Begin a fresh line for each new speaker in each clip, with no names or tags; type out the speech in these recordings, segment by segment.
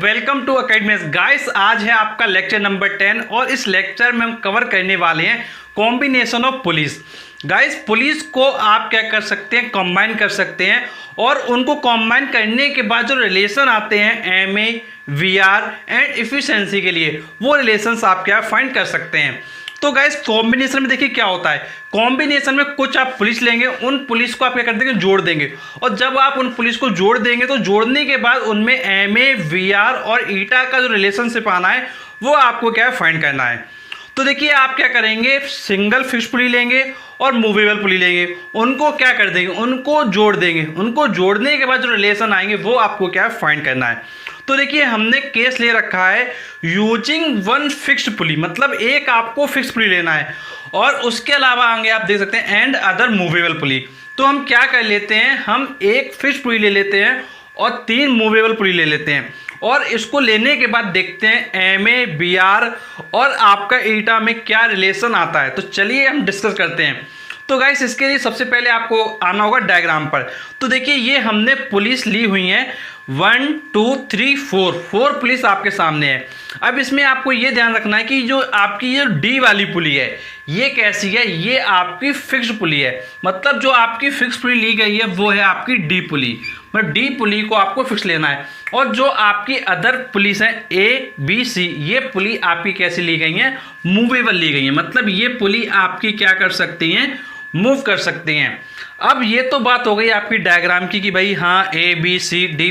Welcome to academy guys. आज है आपका लेक्चर नंबर 10 और इस लेक्चर में हम कवर करने वाले हैं combination of police. Guys police को आप क्या कर सकते हैं, कंबाइन कर सकते हैं और उनको कंबाइन करने के बाद जो रिलेशन आते हैं एमए, वीआर एंड इफिशिएंसी के लिए वो रिलेशंस आप क्या फाइंड कर सकते हैं। तो गाइस कॉम्बिनेशन में देखिए क्या होता है। कॉम्बिनेशन में कुछ आप पुलिस लेंगे, उन पुलिस को आप क्या कर देंगे, जोड़ देंगे। और जब आप उन पुलिस को जोड़ देंगे तो जोड़ने के बाद उनमें एमए, वीआर और ईटा का जो रिलेशनशिप आना है वो आपको क्या है फाइंड करना है। तो देखिए आप क्या करेंगे, सिंगल फिक्स पुली लेंगे और मूवेबल पुली लेंगे, उनको क्या कर देंगे, उनको जोड़ देंगे। उनको जोड़ने के बाद जो रिलेशन आएंगे वो आपको क्या फाइंड करना है। तो देखिए हमने केस ले रखा है यूजिंग वन फिक्स्ड पुली, मतलब एक आपको फिक्स पुली लेना है और उसके अलावा आगे आप देख सकते हैं एंड अदर मूवेबल पुली। तो हम क्या कर लेते हैं, हम एक फिक्स पुली ले लेते हैं और 3 मूवेबल पुली ले लेते हैं और इसको लेने के बाद देखते हैं एमए, बीआर और आपका ईटा में क्या रिलेशन आता है। तो चलिए हम डिस्कस करते हैं। तो गाइस इसके लिए सबसे पहले आपको आना होगा डायग्राम पर। तो देखिए ये हमने पुलिस ली हुई है 1 2 3 4 पुलिस आपके सामने है। अब इसमें आपको ये ध्यान रखना है कि जो आपकी ये डी वाली पुली है ये कैसी है, ये आपकी फिक्स पुली है। मतलब जो आपकी फिक्स पुली ली गई है वो है आपकी डी पुली, मतलब डी पुली को आपको फिक्स लेना है। और जो आपकी अदर पुलिस है ए बी सी, ये पुली आपकी कैसी ली गई है, मूवेबल ली गई है। मतलब ये पुली आपकी क्या कर सकती हैं, मूव कर सकती हैं। अब ये तो बात हो गई आपकी डायग्राम की कि भाई हाँ ए बी सी डी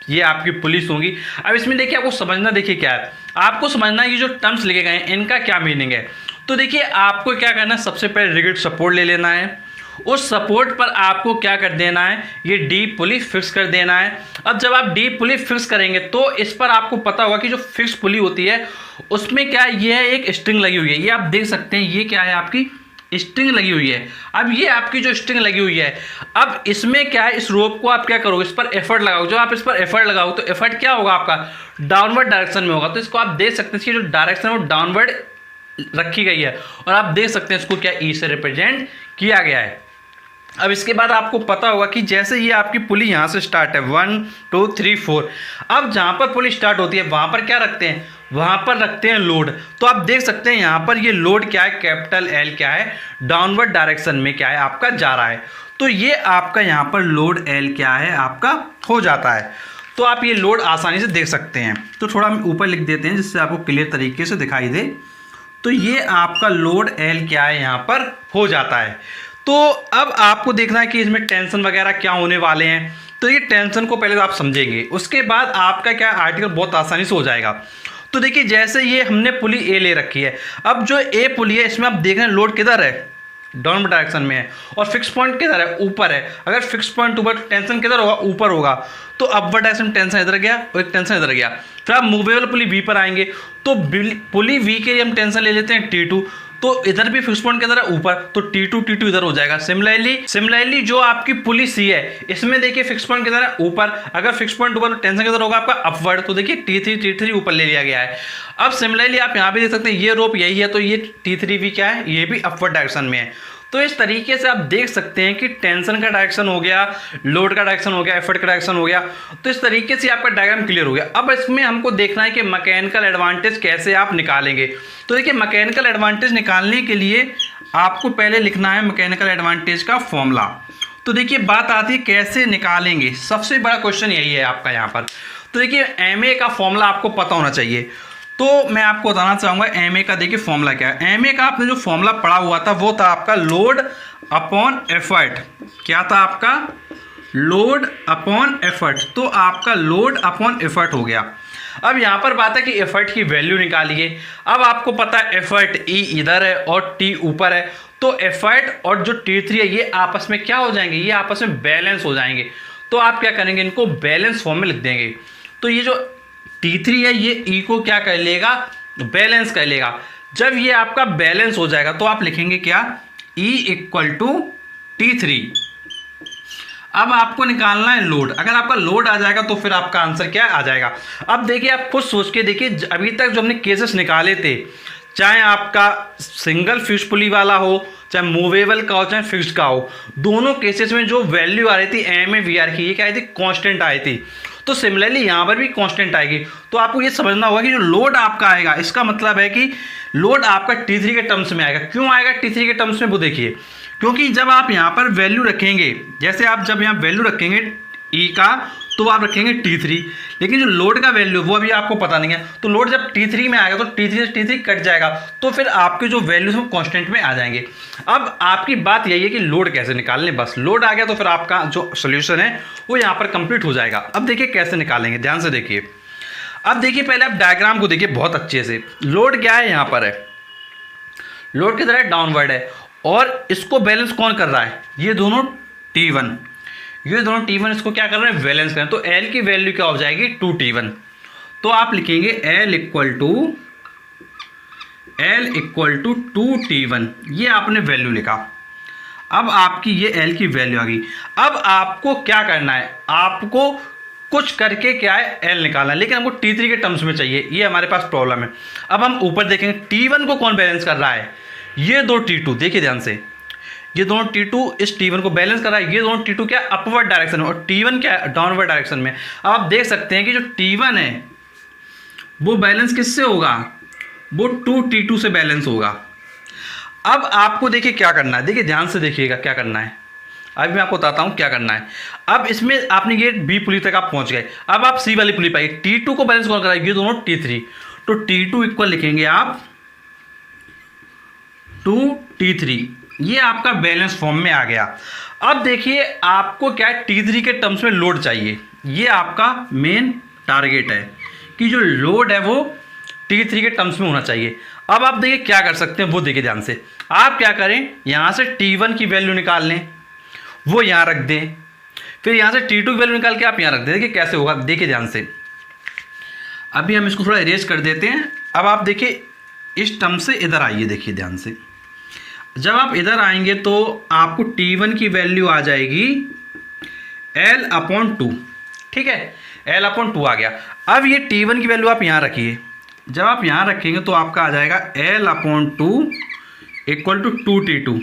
ये आपकी पुलिस होंगी। अब इसमें देखिए आपको समझना, देखिए क्या है, आपको समझना है कि जो टर्म्स लिखे गए हैं इनका क्या मीनिंग है। तो देखिए आपको क्या करना है, सबसे पहले रिगिड सपोर्ट ले लेना है, उस सपोर्ट पर आपको क्या कर देना है, ये डी पुली फिक्स कर देना है। अब जब आप डी पुली फिक्स करेंगे तो इस पर आपको पता होगा कि जो फिक्स पुली होती है उसमें क्या ये है, एक स्ट्रिंग लगी हुई है। ये आप देख सकते हैं, ये क्या है, आपकी स्ट्रिंग लगी हुई है। अब ये आपकी जो स्ट्रिंग लगी हुई है, अब इसमें क्या है, इस रोप को आप क्या करोगे, इस पर एफर्ट लगाओ। जब आप इस पर एफर्ट लगाओ तो एफर्ट क्या होगा आपका, डाउनवर्ड डायरेक्शन में होगा। तो इसको आप देख सकते हैं कि जो डायरेक्शन है वो डाउनवर्ड रखी गई है और आप देख सकते हैं इसको क्या ई से रिप्रेजेंट किया गया है। अब इसके बाद आपको पता होगा कि जैसे ये आपकी पुली यहाँ से स्टार्ट है 1 2 3 4, अब जहाँ पर पुली स्टार्ट होती है वहाँ पर क्या रखते हैं, वहाँ पर रखते हैं लोड। तो आप देख सकते हैं यहाँ पर ये लोड क्या है, कैपिटल एल क्या है, डाउनवर्ड डायरेक्शन में क्या है आपका जा रहा है। तो ये आपका यहाँ पर लोड एल क्या है आपका हो जाता है। तो आप ये लोड आसानी से देख सकते हैं। तो थोड़ा हम ऊपर लिख देते हैं जिससे आपको क्लियर तरीके से दिखाई दे। तो ये आपका लोड एल क्या है यहाँ पर हो जाता है। तो अब आपको देखना है कि इसमें टेंशन वगैरह क्या होने वाले हैं। तो ये टेंशन को पहले आप समझेंगे, उसके बाद आपका क्या आर्टिकल बहुत आसानी से हो जाएगा। तो देखिए जैसे ये हमने पुली ए ले रखी है, अब जो ए पुली है इसमें आप देख रहे हैं लोड किधर है, डाउन डायरेक्शन में है और फिक्स पॉइंट किधर है, ऊपर है। अगर फिक्स पॉइंट ऊपर, टेंशन किधर होगा, ऊपर होगा। तो अपवर्ड डायरेक्शन टेंशन इधर गया और एक टेंशन इधर गया। फिर आप मूवेबल पुली वी पर आएंगे तो पुली वी के लिए हम टेंशन ले लेते हैं T2। तो इधर भी फिक्स पॉइंट किधर है, ऊपर, तो T2 इधर हो जाएगा। सिमिलरली जो आपकी पुली सी है इसमें देखिए फिक्स पॉइंट किधर है, ऊपर। अगर फिक्स पॉइंट ऊपर तो टेंशन किधर होगा आपका, अपवर्ड। तो देखिए T3 ऊपर ले लिया गया है। अब सिमिलरली आप यहाँ भी देख सकते हैं ये रोप यही है, तो ये T3 क्या है, ये भी अपवर्ड डायरेक्शन में है। तो इस तरीके से आप देख सकते हैं कि टेंशन का डायरेक्शन हो गया, लोड का डायरेक्शन हो गया, एफर्ट का डायरेक्शन हो गया। तो इस तरीके से आपका डायग्राम क्लियर हो गया। अब इसमें हमको देखना है कि मैकेनिकल एडवांटेज कैसे आप निकालेंगे। तो देखिए मैकेनिकल एडवांटेज निकालने के लिए आपको पहले लिखना है मैकेनिकल एडवांटेज का फॉर्मूला। तो देखिए बात आती है कैसे निकालेंगे, सबसे बड़ा क्वेश्चन यही है आपका यहाँ पर। तो देखिए एमए का फॉर्मूला आपको पता होना चाहिए। तो मैं आपको बताना चाहूँगा एमए का देखिए फॉर्मूला क्या है। एमए का आपने जो फॉर्मूला पढ़ा हुआ था वो था आपका लोड अपॉन एफर्ट। क्या था आपका, लोड अपॉन एफर्ट। तो आपका लोड अपॉन एफर्ट हो गया। अब यहाँ पर बात है कि एफर्ट की वैल्यू निकालिए। अब आपको पता है एफर्ट ई इधर है और टी ऊपर है, तो एफर्ट और जो T3 है ये आपस में क्या हो जाएंगे, ये आपस में बैलेंस हो जाएंगे। तो आप क्या करेंगे, इनको बैलेंस फॉर्म में लिख देंगे। तो ये जो T3 है ये E को क्या कर लेगा, बैलेंस कर लेगा। जब ये आपका बैलेंस हो जाएगा तो आप लिखेंगे क्या, E = T3। अब आपको निकालना है लोड। अगर आपका लोड आ जाएगा तो फिर आपका आंसर क्या आ जाएगा। अब देखिए आप खुद सोच के देखिए, अभी तक जो हमने केसेस निकाले थे, चाहे आपका सिंगल फिक्स पुली वाला हो, चाहे मूवेबल का हो, चाहे फिक्स्ड का हो, दोनों केसेस में जो वैल्यू आ रही थी एम ए वी आर की, ये क्या आई थी, कांस्टेंट आई थी। तो सिमिलरली यहाँ पर भी कांस्टेंट आएगी। तो आपको ये समझना होगा कि जो लोड आपका आएगा इसका मतलब है कि लोड आपका T3 के टर्म्स में आएगा। क्यों आएगा T3 के टर्म्स में, वो देखिए, क्योंकि जब आप यहाँ पर वैल्यू रखेंगे, जैसे आप जब यहाँ वैल्यू रखेंगे ई का, तो आप रखेंगे T3, लेकिन जो लोड का वैल्यू वो अभी आपको पता नहीं है। तो लोड जब T3 में आएगा तो T3 से T3 कट जाएगा, तो फिर आपके जो वैल्यूज वो कांस्टेंट में आ जाएंगे। अब आपकी बात यही है कि लोड कैसे निकालने, बस लोड आ गया तो फिर आपका जो सोल्यूशन है वो यहाँ पर कंप्लीट हो जाएगा। अब देखिए कैसे निकालेंगे, ध्यान से देखिए। अब देखिए पहले आप डायग्राम को देखिए बहुत अच्छे से। लोड क्या है, यहाँ पर है लोड की तरह डाउनवर्ड है, और इसको बैलेंस कौन कर रहा है, ये दोनों T1, ये दोनों T1 इसको क्या कर रहे हैं, बैलेंस करें। तो L की वैल्यू क्या हो जाएगी, 2T1। तो आप लिखेंगे L इक्वल टू 2T1, ये आपने वैल्यू लिखा। अब आपकी ये L की वैल्यू आ गई। अब आपको क्या करना है, आपको कुछ करके क्या है L निकालना है, लेकिन हमको T3 के टर्म्स में चाहिए, ये हमारे पास प्रॉब्लम है। अब हम ऊपर देखेंगे T1 को कौन बैलेंस कर रहा है, ये दो T2, देखिए ध्यान से, ये दोनों T2 इस T1 को बैलेंस कर रहा है। ये दोनों T2 क्या अपवर्ड डायरेक्शन में और T1 क्या डाउनवर्ड डायरेक्शन में। अब आप देख सकते हैं कि जो T1 है वो बैलेंस किससे होगा, वो 2T2 से बैलेंस होगा। अब आपको देखिए क्या करना है, देखिए ध्यान से देखिएगा क्या करना है। अभी मैं आपको बताता हूँ क्या करना है। अब इसमें आपने ये B पुली तक आप पहुँच गए, अब आप C वाली पुली पाइए। T2 को बैलेंस कौन कर रहा है, ये दोनों T3। तो T2 इक्वल लिखेंगे आप 2T3, ये आपका बैलेंस फॉर्म में आ गया। अब देखिए आपको क्या है, T3 के टर्म्स में लोड चाहिए, ये आपका मेन टारगेट है कि जो लोड है वो T3 के टर्म्स में होना चाहिए। अब आप देखिए क्या कर सकते हैं, वो देखिए ध्यान से। आप क्या करें, यहाँ से T1 की वैल्यू निकाल लें, वो यहाँ रख दें, फिर यहाँ से T2 की वैल्यू निकाल के आप यहाँ रख दें। देखिए कैसे होगा, देखिए ध्यान से। अभी हम इसको थोड़ा इरेज कर देते हैं। अब आप देखिए इस टर्म से इधर आइए, देखिए ध्यान से। जब आप इधर आएंगे तो आपको T1 की वैल्यू आ जाएगी L/2, ठीक है, L/2 आ गया। अब ये T1 की वैल्यू आप यहाँ रखिए, जब आप यहाँ रखेंगे तो आपका आ जाएगा L/2 इक्वल टू 2T2।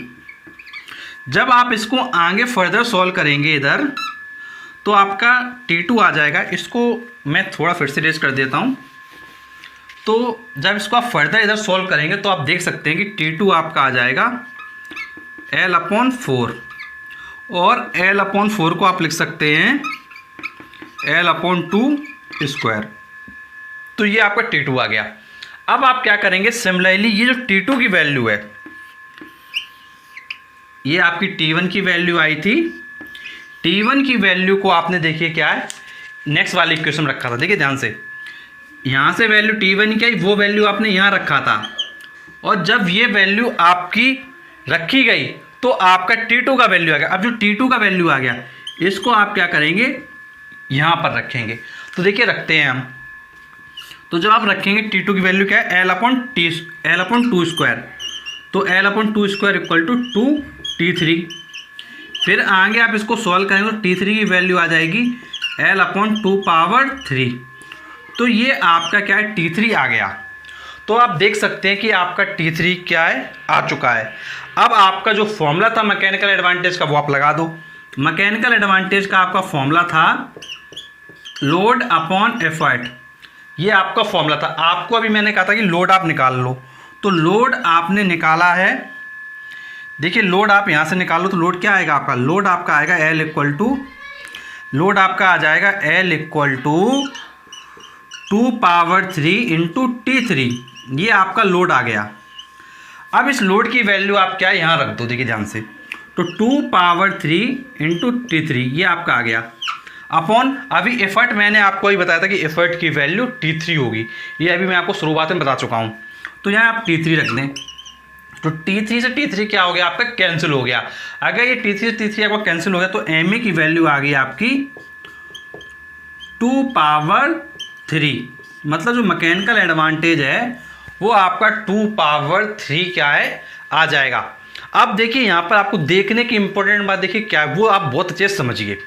जब आप इसको आगे फर्दर सॉल्व करेंगे इधर, तो आपका T2 आ जाएगा। इसको मैं थोड़ा फिर से रेज कर देता हूँ। तो जब इसको आप फर्दर इधर सॉल्व करेंगे तो आप देख सकते हैं कि T2 आपका आ जाएगा L/4, और L/4 को आप लिख सकते हैं L/2²। तो ये आपका T2 आ गया। अब आप क्या करेंगे, सिमिलरली ये जो T2 की वैल्यू है, ये आपकी T1 की वैल्यू आई थी। T1 की वैल्यू को आपने देखिए क्या है, नेक्स्ट वाले इक्वेशन में रखा था। देखिए ध्यान से, यहाँ से वैल्यू T1 की आई, वो वैल्यू आपने यहाँ रखा था, और जब ये वैल्यू आपकी रखी गई तो आपका T2 का वैल्यू आ गया। अब जो T2 का वैल्यू आ गया, इसको आप क्या करेंगे, यहाँ पर रखेंगे। तो देखिए रखते हैं हम। तो जब आप रखेंगे T2 की वैल्यू क्या है, L/2²। तो L/2² इक्वल टू 2T3। फिर आगे आप इसको सॉल्व करेंगे तो T3 की वैल्यू आ जाएगी L/2⁻3। तो ये आपका क्या है, T3 आ गया। तो आप देख सकते हैं कि आपका T3 क्या है, आ चुका है। अब आपका जो फॉर्मूला था मैकेनिकल एडवांटेज का, वो आप लगा दो। मैकेनिकल एडवांटेज का आपका फॉर्मूला था लोड अपॉन एफर्ट, ये आपका फॉर्मूला था। आपको अभी मैंने कहा था कि लोड आप निकाल लो, तो लोड आपने निकाला है। देखिए लोड आप यहाँ से निकाल लो तो लोड क्या आएगा आपका, लोड आपका आएगा लोड आपका आ जाएगा L/2 2⁻3 इंटू T3, ये आपका लोड आ गया। अब इस लोड की वैल्यू आप क्या यहाँ रख दो, देखिए ध्यान से। तो 2⁻3 इंटू T3, ये आपका आ गया अपॉन, अभी एफर्ट मैंने आपको ही बताया था कि एफर्ट की वैल्यू T3 होगी, ये अभी मैं आपको शुरुआत में बता चुका हूँ। तो यहाँ आप T3 रख दें। तो T3 से T3 क्या हो गया आपका, कैंसिल हो गया। अगर ये T3 से T3 आपका कैंसिल हो गया तो MA की वैल्यू आ गई आपकी 2⁻3, मतलब जो मैकेनिकल एडवांटेज है वो आपका 2⁻3 क्या है, आ जाएगा। अब देखिए यहाँ पर आपको देखने की इंपॉर्टेंट बात देखिए क्या है, वो आप बहुत अच्छे से समझिए।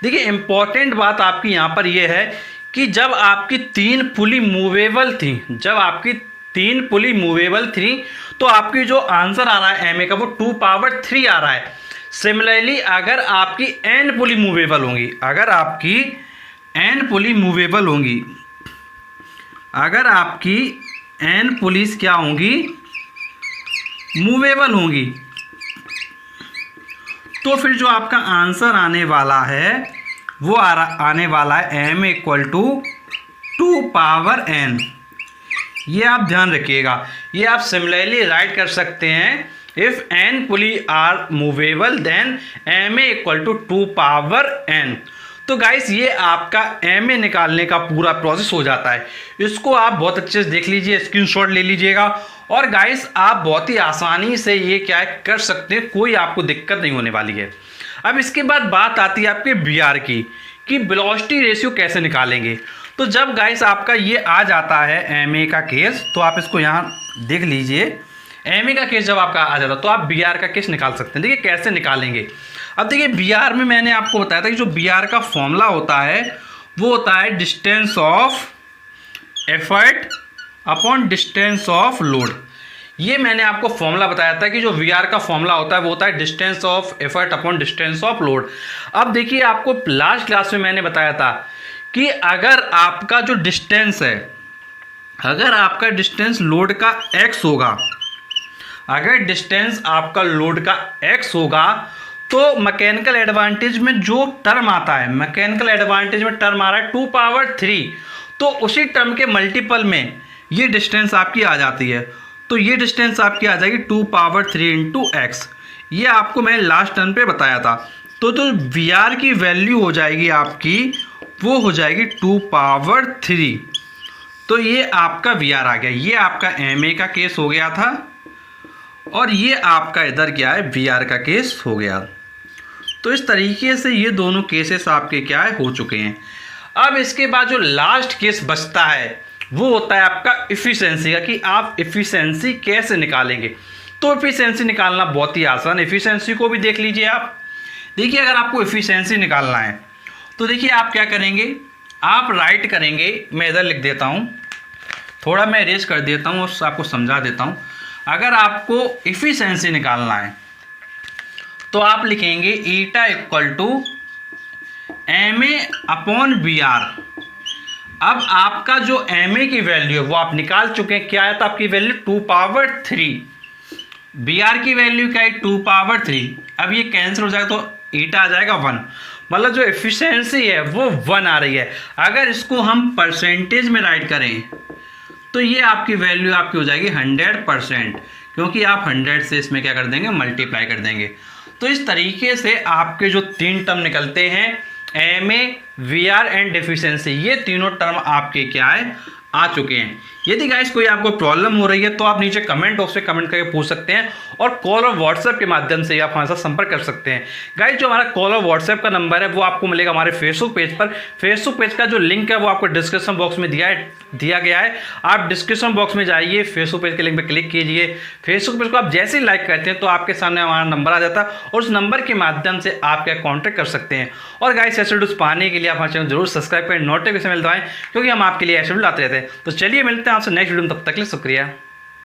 देखिए इंपॉर्टेंट बात आपकी यहाँ पर ये है कि जब आपकी 3 पुली मूवेबल थी, तो आपकी जो आंसर आ रहा है MA का वो 2⁻3 आ रहा है। सिमिलरली अगर आपकी n पुली मूवेबल होंगी, अगर आपकी एन पुली मूवेबल होंगी, अगर आपकी एन पुलिस क्या होंगी, मूवेबल होंगी, तो फिर जो आपका आंसर आने वाला है वो आने वाला है m equal to 2 power n। ये आप ध्यान रखिएगा, ये आप सिमिलरली राइट कर सकते हैं, if n pulley are movable then m equal to 2 power n। तो गाइस ये आपका एम निकालने का पूरा प्रोसेस हो जाता है। इसको आप बहुत अच्छे से देख लीजिए, स्क्रीनशॉट ले लीजिएगा, और गाइस आप बहुत ही आसानी से ये क्या है कर सकते हैं, कोई आपको दिक्कत नहीं होने वाली है। अब इसके बाद बात आती है आपके बीआर की, कि वेलोसिटी रेशियो कैसे निकालेंगे। तो जब गाइस आपका ये आ जाता है एमए का केस, तो आप इसको यहाँ देख लीजिए, एमए का केस जब आपका आ जाता है तो आप बीआर का केस निकाल सकते हैं। देखिए कैसे निकालेंगे। अब देखिए बीआर में मैंने आपको बताया था कि जो बीआर का फॉर्मूला होता है वो होता है distance of effort upon distance of load. ये मैंने आपको फॉर्मूला बताया था कि जो वीआर का फॉर्मूला होता है वो होता है distance of effort upon distance of load. अब देखिए आपको लास्ट क्लास में मैंने बताया था कि अगर आपका जो डिस्टेंस है, अगर आपका डिस्टेंस लोड का x होगा, अगर डिस्टेंस आपका लोड का x होगा, तो मैकेनिकल एडवांटेज में जो टर्म आता है, मैकेनिकल एडवांटेज में टर्म आ रहा है 2 पावर 3, तो उसी टर्म के मल्टीपल में ये डिस्टेंस आपकी आ जाती है। तो ये डिस्टेंस आपकी आ जाएगी 2 पावर 3 इंटू एक्स। ये आपको मैंने लास्ट टर्म पे बताया था। तो जो वी आर की वैल्यू हो जाएगी आपकी, वो हो जाएगी 2 पावर 3। तो ये आपका वी आर आ गया। ये आपका एम ए का केस हो गया था, और ये आपका इधर क्या है, वी आर का केस हो गया। तो इस तरीके से ये दोनों केसेस आपके क्या है, हो चुके हैं। अब इसके बाद जो लास्ट केस बचता है वो होता है आपका इफ़िशेंसी का, कि आप इफ़िशेंसी कैसे निकालेंगे। तो इफ़िशेंसी निकालना बहुत ही आसान है। इफ़िशेंसी को भी देख लीजिए आप। देखिए अगर आपको इफ़िशेंसी निकालना है तो देखिए आप क्या करेंगे, आप राइट करेंगे, मैं इधर लिख देता हूँ, थोड़ा मैं इरेज कर देता हूँ और आपको समझा देता हूँ। अगर आपको इफ़िशेंसी निकालना है तो आप लिखेंगे eta equal to M A upon B R. अब आपका जो एम ए की वैल्यू है वो आप निकाल चुके हैं, क्या है, तो आपकी वैल्यू 2 पावर 3, बी आर की वैल्यू क्या है 2 पावर 3। अब ये कैंसिल हो जाएगा तो ईटा आ जाएगा 1, मतलब जो एफिशिएंसी है वो 1 आ रही है। अगर इसको हम परसेंटेज में राइट करें तो ये आपकी वैल्यू आपकी हो जाएगी 100%, क्योंकि आप 100 से इसमें क्या कर देंगे, मल्टीप्लाई कर देंगे। तो इस तरीके से आपके जो 3 टर्म निकलते हैं, M A, V R and efficiency, ये तीनों टर्म आपके क्या है, आ चुके हैं। यदि गाइस कोई आपको प्रॉब्लम हो रही है तो आप नीचे कमेंट बॉक्स में कमेंट करके पूछ सकते हैं, और कॉल और व्हाट्सएप के माध्यम से आप हमारे साथ संपर्क कर सकते हैं। गाइस जो हमारा कॉल और व्हाट्सएप का नंबर है वो आपको मिलेगा हमारे फेसबुक पेज पर। फेसबुक पेज का जो लिंक है वो आपको डिस्क्रिप्शन बॉक्स में दिया गया है। आप डिस्क्रिप्शन बॉक्स में जाइए, फेसबुक पेज के लिंक पर क्लिक कीजिए। फेसबुक पेज को आप जैसे ही लाइक करते हैं तो आपके सामने हमारा नंबर आ जाता है, और उस नंबर के माध्यम से आप क्या कॉन्टैक्ट कर सकते हैं। और गाइस ऐसे वीडियोस पाने के लिए आप हमारे चैनल जरूर सब्सक्राइब करें, नोटिफिकेशन मिल दवाएं, क्योंकि हम आपके लिए ऐसे वीडियो लाते रहते हैं। तो चलिए मिलते हैं आपसे नेक्स्ट वीडियो में, तब तक के लिए शुक्रिया।